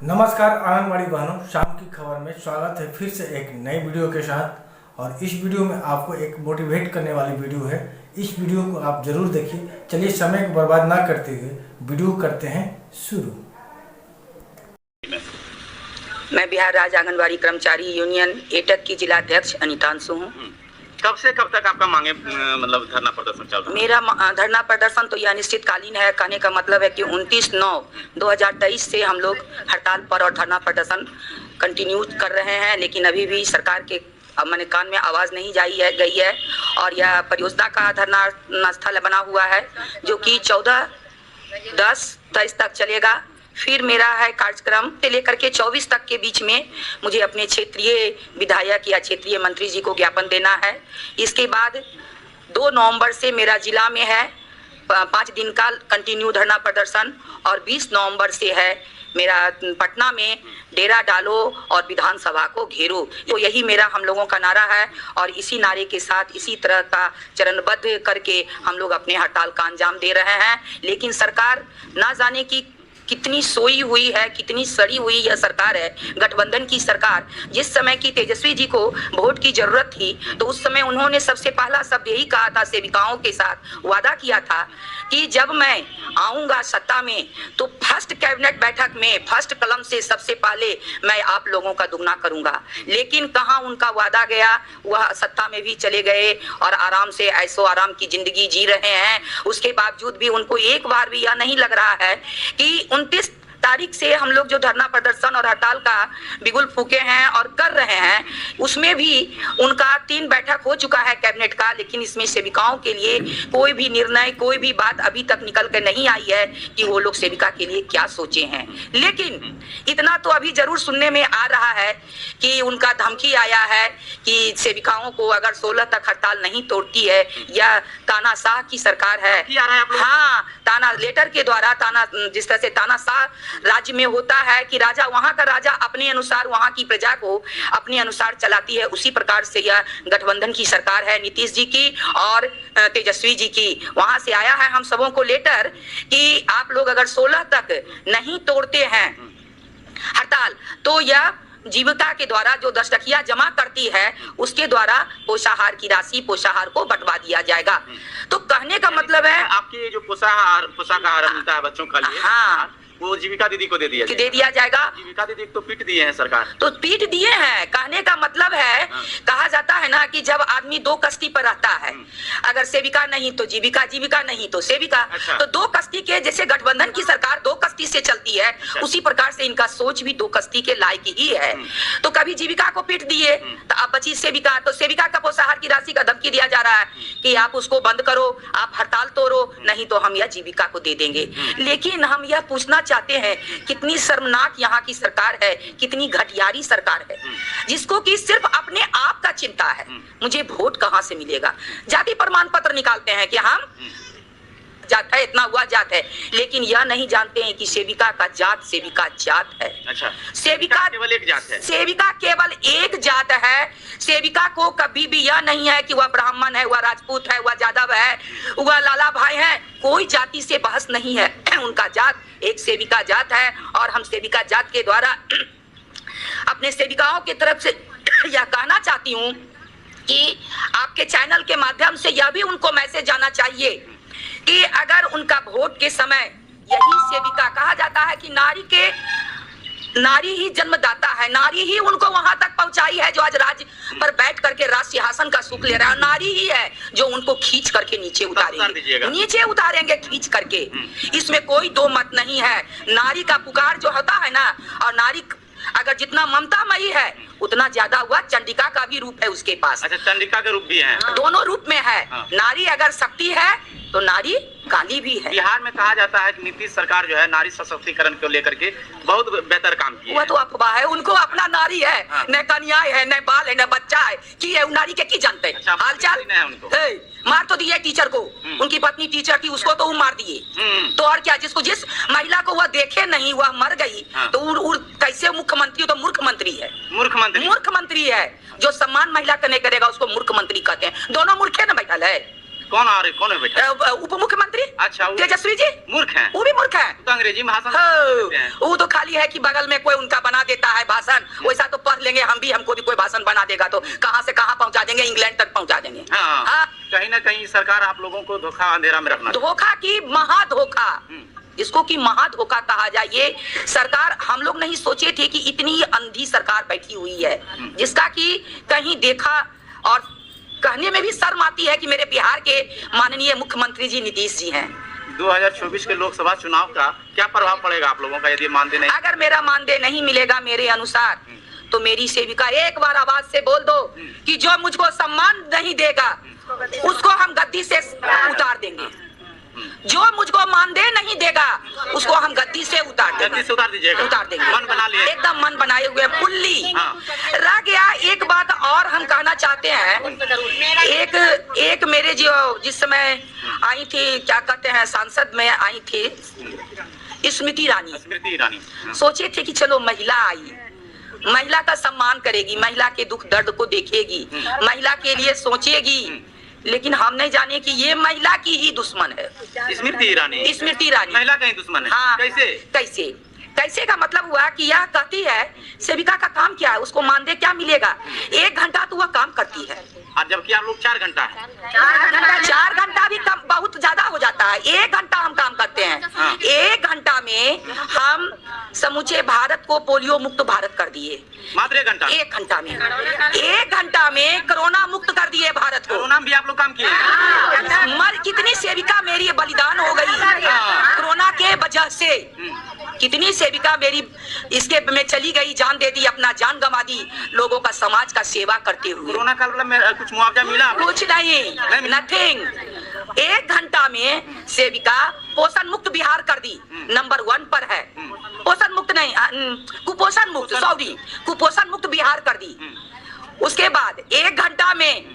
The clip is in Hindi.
नमस्कार आंगनबाड़ी बहनों, शाम की खबर में स्वागत है फिर से एक नई वीडियो के साथ। और इस वीडियो में आपको एक मोटिवेट करने वाली वीडियो है। इस वीडियो को आप जरूर देखिए। चलिए समय को बर्बाद ना करते हुए वीडियो करते हैं शुरू। मैं बिहार राज्य आंगनबाड़ी कर्मचारी यूनियन एटक की जिला अध्यक्ष अनितांशु हूँ। कब से कब तक आपका मांगे मतलब धरना प्रदर्शन चल रहा है? मेरा धरना प्रदर्शन तो यह अनिश्चितकालीन है। कहने का मतलब है कि 29/9/2023 से हम लोग हड़ताल पर और धरना प्रदर्शन कंटिन्यू कर रहे हैं, लेकिन अभी भी सरकार के मैंने कान में आवाज़ नहीं गई है। और यह परियोजना का धरना स्थल बना हुआ है जो कि 14/10/23 तक चलेगा। फिर मेरा है कार्यक्रम से लेकर के 24 तक के बीच में मुझे अपने क्षेत्रीय विधायक या क्षेत्रीय मंत्री जी को ज्ञापन देना है। इसके बाद 2 नवंबर से मेरा जिला में है 5 दिन का कंटिन्यू धरना प्रदर्शन, और 20 नवंबर से है मेरा पटना में डेरा डालो और विधानसभा को घेरो। तो यही मेरा हम लोगों का नारा है, और इसी नारे के साथ इसी तरह का चरणबद्ध करके हम लोग अपने हड़ताल का अंजाम दे रहे हैं। लेकिन सरकार ना जाने की कितनी सोई हुई है, कितनी सड़ी हुई यह सरकार है, गठबंधन की सरकार। जिस समय की तेजस्वी जी को वोट की जरूरत थी तो उस समय उन्होंने सबसे पहला शब्द यही कहा था, सेविकाओं के साथ वादा किया था कि जब मैं आऊंगा सत्ता में तो फर्स्ट कैबिनेट बैठक में फर्स्ट कलम से सबसे पहले मैं आप लोगों का दुगना करूंगा। लेकिन कहाँ उनका वादा गया, वह सत्ता में भी चले गए और आराम से ऐसो आराम की जिंदगी जी रहे हैं। उसके बावजूद भी उनको एक बार भी यह नहीं लग रहा है कि 29 तारीख से हम लोग जो धरना प्रदर्शन और हड़ताल का बिगुल फूके हैं और कर रहे हैं, उसमें भी उनका 3 बैठक हो चुका है कैबिनेट का, लेकिन इसमें सेविकाओं के लिए कोई भी निर्णय, कोई भी बात अभी तक निकल कर नहीं आई है कि वो लोग सेविका के लिए क्या सोचे हैं। लेकिन इतना तो अभी जरूर सुनने में आ रहा है कि उनका धमकी आया है कि सेविकाओं को अगर 16 तक हड़ताल नहीं तोड़ती है, या तानाशाह की सरकार है। हाँ, ताना लेटर के द्वारा ताना, जिस तरह से तानाशाह राज्य में होता है कि राजा, वहां का राजा अपने अनुसार वहां की प्रजा को अपने अनुसार चलाती है, उसी प्रकार से यह गठबंधन की सरकार है, नीतीश जी की और तेजस्वी जी की। वहां से आया है हम सबों को लेटर कि आप लोग अगर 16 तक नहीं तोड़ते हैं हड़ताल तो यह जीविका के द्वारा जो 10 टकिया जमा करती है उसके द्वारा पोषाहार की राशि पोषाहार को बंटवा दिया जाएगा। तो कहने का मतलब है आपके जो पोषाहार मिलता है बच्चों का लिए, हाँ, वो जीविका दीदी को दे दिया जाएगा। जीविका दीदी तो पीट दिए हैं सरकार, तो पीट दिए हैं। कहने का मतलब है, कहा जाता है ना कि जब आदमी 2 कश्ती पर रहता है, अगर सेविका नहीं तो जीविका, जीविका नहीं तो सेविका। अच्छा। तो 2 कश्ती के, जैसे गठबंधन की सरकार 2 कश्ती से चलती है, उसी प्रकार से इनका सोच भी 2 कश्ती के लायक ही है। तो कभी जीविका को पीट दिए तो अब बची सेविका, तो सेविका का पोषाहार की राशि का धमकी दिया जा रहा है कि आप उसको बंद करो, आप हड़ताल तोड़ो, नहीं तो हम यह जीविका को दे देंगे। लेकिन हम यह पूछना चाहते हैं, कितनी शर्मनाक यहाँ की सरकार है, कितनी घटियारी सरकार है, जिसको कि सिर्फ अपने आप का चिंता है, मुझे वोट कहां से मिलेगा। जाति प्रमाण पत्र निकालते हैं कि हम जात है, इतना हुआ जात है, लेकिन यह नहीं जानते हैं कि सेविका का जात सेविका जात है। अच्छा, सेविका केवल एक जात है, सेविका केवल एक जात है। सेविका को कभी भी यह नहीं है कि वह ब्राह्मण है, वह राजपूत है, वह यादव है, वह लाला भाई है, कोई जाति से बहस नहीं है। उनका जात एक सेविका जात है, और हम सेविका जात के द्वारा अपने सेविकाओं की तरफ से यह कहना चाहती हूँ कि आपके चैनल के माध्यम से यह भी उनको मैसेज जाना चाहिए कि अगर उनका वोट के समय, यही सेविका कहा जाता है कि नारी ही जन्मदाता है, नारी ही उनको वहां तक पहुंचाई है जो आज राज्य पर बैठ करके राज सिंहासन का सुख ले रहा है। नारी ही है जो उनको खींच करके नीचे उतारेंगे खींच करके। इसमें कोई 2 मत नहीं है। नारी का पुकार जो होता है ना, और नारी अगर जितना ममतामयी है उतना ज्यादा हुआ चंडिका का भी रूप है उसके पास। अच्छा, चंडिका का रूप भी है, दोनों रूप में है। नारी अगर शक्ति है तो नारी काली भी है। बिहार में कहा जाता है कि नीतीश सरकार जो है नारी सशक्तिकरण को लेकर के बहुत बेहतर काम किया है। वह तो अफवाह है, उनको अपना नारी है, न कन्या है, न बाल है, न बच्चा है, कि है नारी के की जानते हैं। अच्छा, हालचाल मार तो दिए टीचर को, उनकी पत्नी टीचर थी, उसको तो वो मार दिए। तो और क्या, जिस महिला को वह देखे नहीं, वह मर गई, तो कैसे मुख्यमंत्री? तो मूर्ख मंत्री है, मूर्ख मंत्री है। जो सम्मान महिला का नहीं करेगा उसको मूर्ख मंत्री कहते हैं। दोनों मूर्खे न बैठल है, कौन आ रहे, कौन है बेटा? उप मुख्यमंत्री अच्छा, तेजस्वी जी मूर्ख हैं, वो भी मूर्ख है। तो अंग्रेजी में भाषण देते हैं। वो तो खाली है कि बगल में कोई उनका बना देता है भाषण, वैसा तो पढ़ लेंगे हम भी, हमको भी कोई भाषण बना देगा तो कहां से कहां पहुंचा देंगे, इंग्लैंड तक पहुंचा देंगे। हाँ, कहीं ना कहीं सरकार आप लोगों को धोखा अंधेरा में रखना, धोखा की महाधोखा, इसको की महाधोखा कहा जाए। ये सरकार हम लोग नहीं सोचे थे कि इतनी अंधी सरकार बैठी हुई है, जिसका कि कहीं देखा और कहने में भी शर्म आती है कि मेरे बिहार के माननीय मुख्यमंत्री जी नीतीश जी हैं। 2024 के लोकसभा चुनाव का क्या प्रभाव पड़ेगा आप लोगों का यदि मानदेय नहीं? अगर मेरा मानदेय नहीं मिलेगा मेरे अनुसार, तो मेरी सेविका एक बार आवाज से बोल दो कि जो मुझको सम्मान नहीं देगा उसको हम गद्दी से उतार देंगे, जो मुझको मानदेय नहीं देगा उसको हम गद्दी से उतार देंगे। गद्दी से उतार दीजिएगा? उतार देंगे, मन बना लिए, एकदम मन बनाए हुए पुल्ली। हाँ। रह गया एक बात और हम कहना चाहते हैं, एक मेरे जो जिस समय आई थी, क्या कहते हैं, सांसद में आई थी स्मृति ईरानी। सोचे थे कि चलो महिला आई, महिला का सम्मान करेगी, महिला के दुख दर्द को देखेगी, महिला के लिए सोचेगी, लेकिन हम नहीं जाने कि ये महिला की ही दुश्मन है। स्मृति ईरानी महिला का ही दुश्मन है? हाँ, कैसे कैसे का मतलब हुआ कि यह कहती है सेविका का काम क्या है, उसको मानदेय क्या मिलेगा, 1 घंटा तो वह काम करती है, और जबकि आप लोग 4 घंटा है। 4 घंटा भी कम, बहुत ज्यादा हो जाता है। 1 घंटा हम काम करते हैं। हाँ। 1 घंटा में हम समूचे भारत को पोलियो मुक्त भारत कर दिए, मात्र 1 घंटा? 1 घंटा में 1 घंटा में कोरोना मुक्त कर दिए भारत को। कोरोना में भी आप लोग काम किए? कितनी सेविका मेरी बलिदान हो गई कोरोना के वजह से, कितनी सेविका मेरी इसके में चली गई, जान दे दी, अपना जान गंवा दी, लोगों का समाज का सेवा करते हुए। कोरोना काल में कुछ मुआवजा मिला? कुछ नहीं, नथिंग। 1 घंटा में सेविका पोषण मुक्त बिहार कर दी, नंबर 1 पर है। पोषण मुक्त नहीं, कुपोषण मुक्त, सॉरी, कुपोषण मुक्त बिहार कर दी। उसके बाद 1 घंटा में